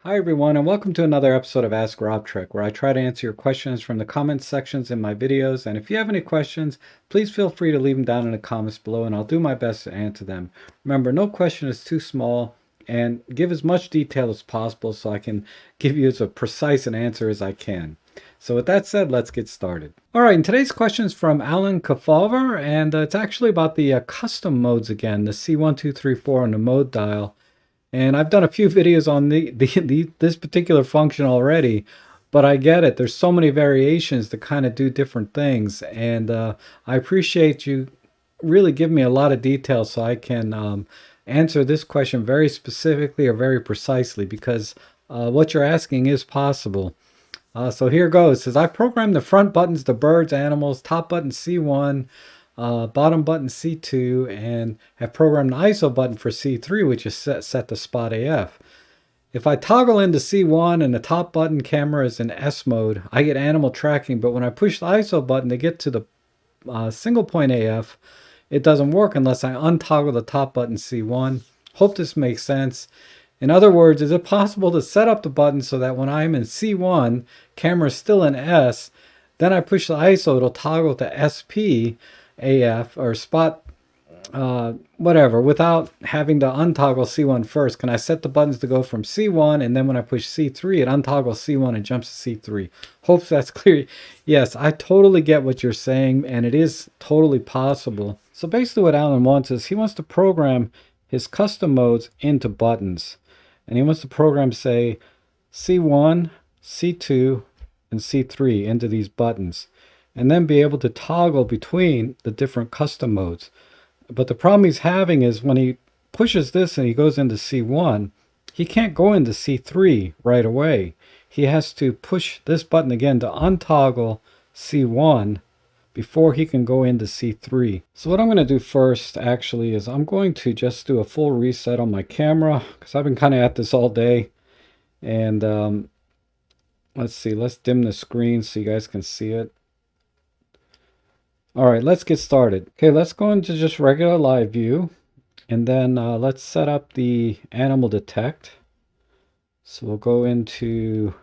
Hi everyone, and welcome to another episode of Ask robtrek, where I try to answer your questions from the comments sections in my videos. And if you have any questions, please feel free to leave them down in the comments below, and I'll do my best to answer them. Remember, no question is too small, and give as much detail as possible so I can give you as a precise an answer as I can. So with that said, let's get started. All right, and today's question is from Alan Kefauver, and it's actually about the custom modes again, the C1234 on the mode dial. And I've done a few videos on this particular function already, but I get it. There's so many variations to kind of do different things, and I appreciate you really giving me a lot of detail so I can answer this question very specifically or very precisely, because what you're asking is possible. So here goes. It says, I programmed the front buttons to birds, animals, top button C1, bottom button C2, and have programmed the ISO button for C3, which is set to spot AF. If I toggle into C1 and the top button camera is in S mode, I get animal tracking, but when I push the ISO button to get to the single point AF, it doesn't work unless I untoggle the top button C1. Hope this makes sense. In other words, is it possible to set up the button so that when I'm in C1, camera is still in S, then I push the ISO, it'll toggle to SP AF or spot whatever without having to untoggle C1 first? Can I set the buttons to go from C1 and then when I push C3, it untoggles C1 and jumps to C3? Hope that's clear. Yes, I totally get what you're saying, and it is totally possible. So basically what Alan wants is he wants to program his custom modes into buttons. And he wants to program, say, C1, C2, and C3 into these buttons, and then be able to toggle between the different custom modes. But the problem he's having is when he pushes this and he goes into C1, he can't go into C3 right away. He has to push this button again to untoggle C1 before he can go into C3. So what I'm going to do first actually is I'm going to just do a full reset on my camera, because I've been kind of at this all day. And let's see, let's dim the screen so you guys can see it. All right, let's get started. Okay, let's go into just regular live view, and then let's set up the animal detect. So we'll go into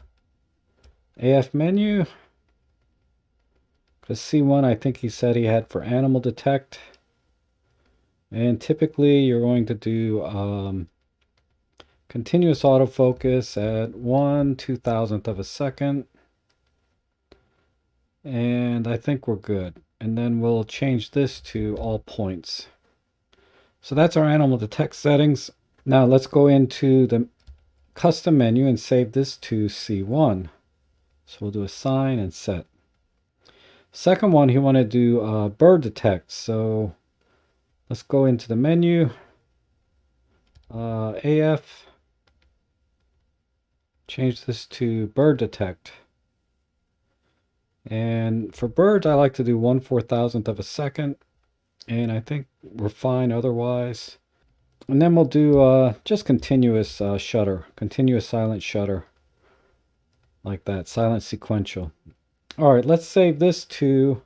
AF menu. Because C1, I think he said he had for animal detect. And typically you're going to do continuous autofocus at 1/2000th of a second. And I think we're good. And then we'll change this to all points. So that's our animal detect settings. Now let's go into the custom menu and save this to C1. So we'll do assign and set. Second one, he wanted to do bird detect. So let's go into the menu, AF, change this to bird detect. And for birds, I like to do 1/4000th of a second. And I think we're fine otherwise. And then we'll do just continuous shutter, continuous silent shutter. Like that, silent sequential. All right, let's save this to,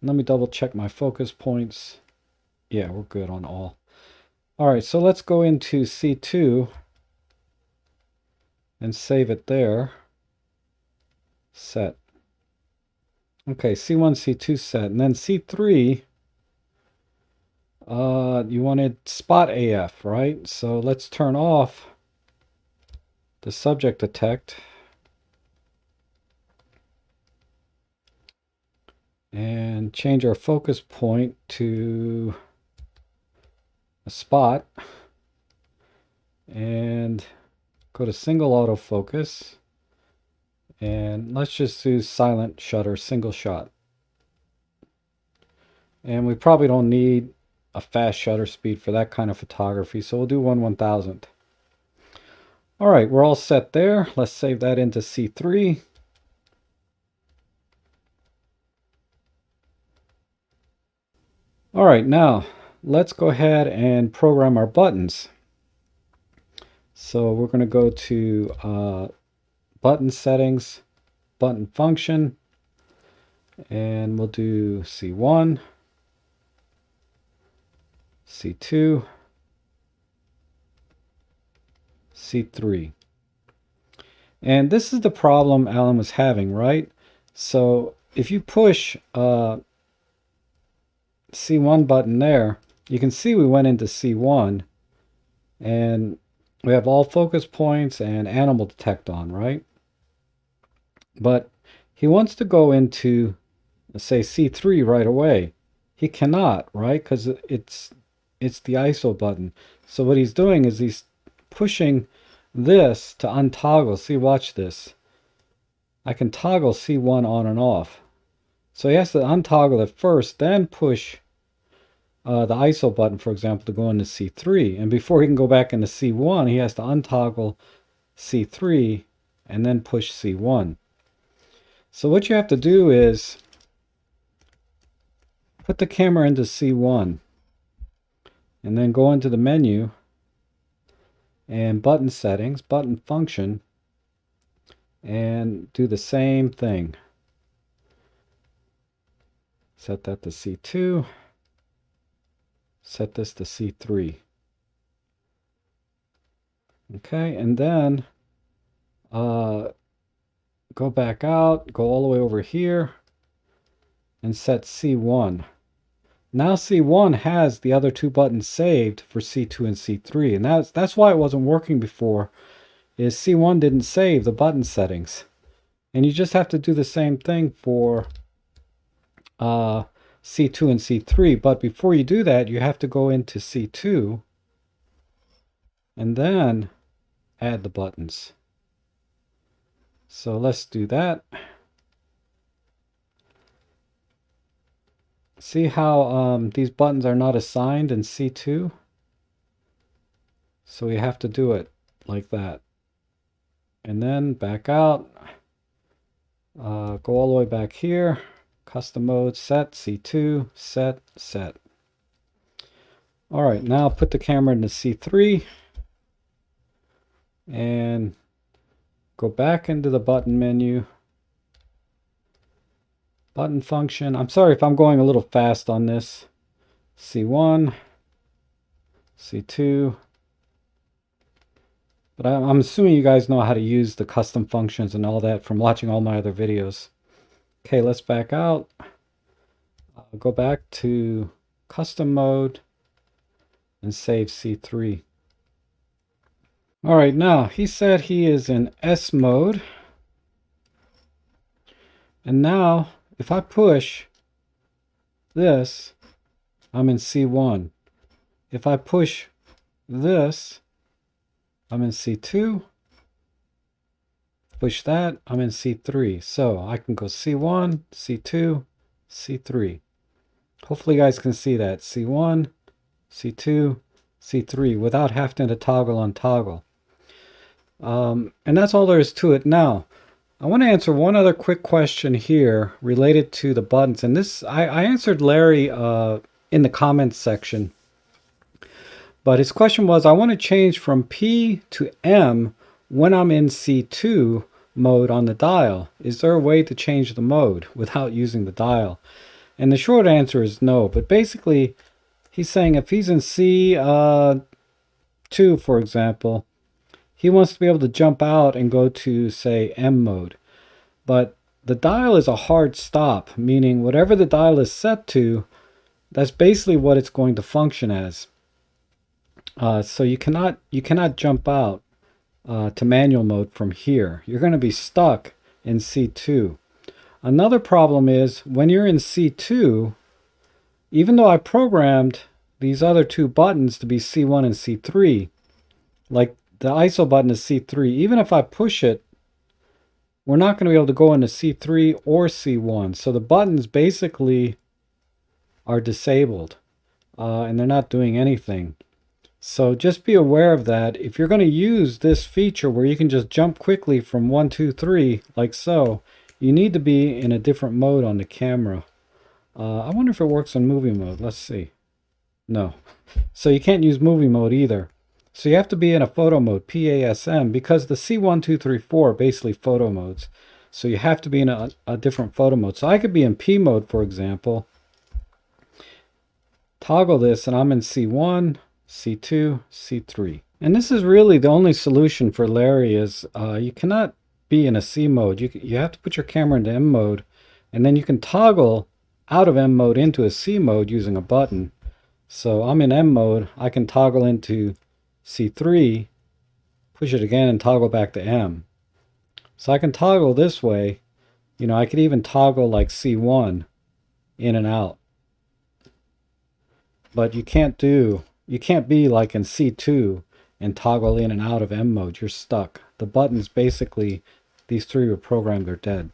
let me double check my focus points. Yeah, we're good on all. All right, so let's go into C2 and save it there. Set. Okay, C1, C2 set. And then C3, you wanted spot AF, right? So let's turn off the subject detect. And change our focus point to a spot. And go to single autofocus. And let's just do silent shutter, single shot. And we probably don't need a fast shutter speed for that kind of photography, so we'll do 1/1000th. All right, we're all set there. Let's save that into C3. All right, now let's go ahead and program our buttons. So we're going to go to button settings, button function, and we'll do C1, C2, C3. And this is the problem Alan was having, right? So if you push C1 button there, you can see we went into C1 and we have all focus points and animal detect on, right? But he wants to go into, say, C3 right away. He cannot, right? Because it's the ISO button. So what he's doing is he's pushing this to untoggle. See, watch this. I can toggle C1 on and off. So he has to untoggle it first, then push the ISO button, for example, to go into C3. And before he can go back into C1, he has to untoggle C3 and then push C1. So what you have to do is put the camera into C1 and then go into the menu and button settings, button function, and do the same thing. Set that to C2, set this to C3. Okay, and then go back out, go all the way over here, and set C1. Now C1 has the other two buttons saved for C2 and C3, and that's why it wasn't working before, is C1 didn't save the button settings. And you just have to do the same thing for C2 and C3, but before you do that, you have to go into C2 and then add the buttons. So let's do that. See how these buttons are not assigned in C2? So we have to do it like that. And then back out, go all the way back here, custom mode, set, C2, set, set. All right, now put the camera into C3 and go back into the button menu, button function. I'm sorry if I'm going a little fast on this. C1, C2. But I'm assuming you guys know how to use the custom functions and all that from watching all my other videos. Okay, let's back out. Go back to custom mode and save C3. All right, now he said he is in S mode. And now if I push this, I'm in C1. If I push this, I'm in C2. Push that, I'm in C3. So I can go C1, C2, C3. Hopefully you guys can see that. C1, C2, C3 without having to toggle untoggle. And that's all there is to it. Now, I want to answer one other quick question here related to the buttons. And this, I answered Larry in the comments section. But his question was, I want to change from P to M when I'm in C2 mode on the dial. Is there a way to change the mode without using the dial? And the short answer is no. But basically, he's saying if he's in C2, for example, he wants to be able to jump out and go to, say, M mode. But the dial is a hard stop, meaning whatever the dial is set to, that's basically what it's going to function as. So you cannot jump out to manual mode from here. You're going to be stuck in C2. Another problem is when you're in C2, even though I programmed these other two buttons to be C1 and C3, like the ISO button is C3, even if I push it, we're not going to be able to go into C3 or C1. So the buttons basically are disabled and they're not doing anything. So just be aware of that. If you're going to use this feature where you can just jump quickly from 1, 2, 3, like so, you need to be in a different mode on the camera. I wonder if it works on movie mode. Let's see. No. So you can't use movie mode either. So you have to be in a photo mode, PASM, because the C1, 2, 3, 4 are basically photo modes. So you have to be in a different photo mode. So I could be in P mode, for example. Toggle this, and I'm in C1, C2, C3. And this is really the only solution for Larry is you cannot be in a C mode. You have to put your camera into M mode, and then you can toggle out of M mode into a C mode using a button. So I'm in M mode. I can toggle into C3, push it again, and toggle back to M. So I can toggle this way. You know, I could even toggle like C1 in and out. But you can't be like in C2 and toggle in and out of M mode. You're stuck. The buttons, basically, these three were programmed, they're dead.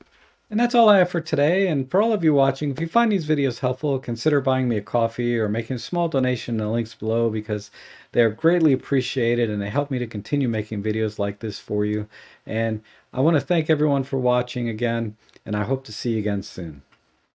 And that's all I have for today. And for all of you watching, if you find these videos helpful, consider buying me a coffee or making a small donation in the links below, because they're greatly appreciated and they help me to continue making videos like this for you. And I want to thank everyone for watching again, and I hope to see you again soon.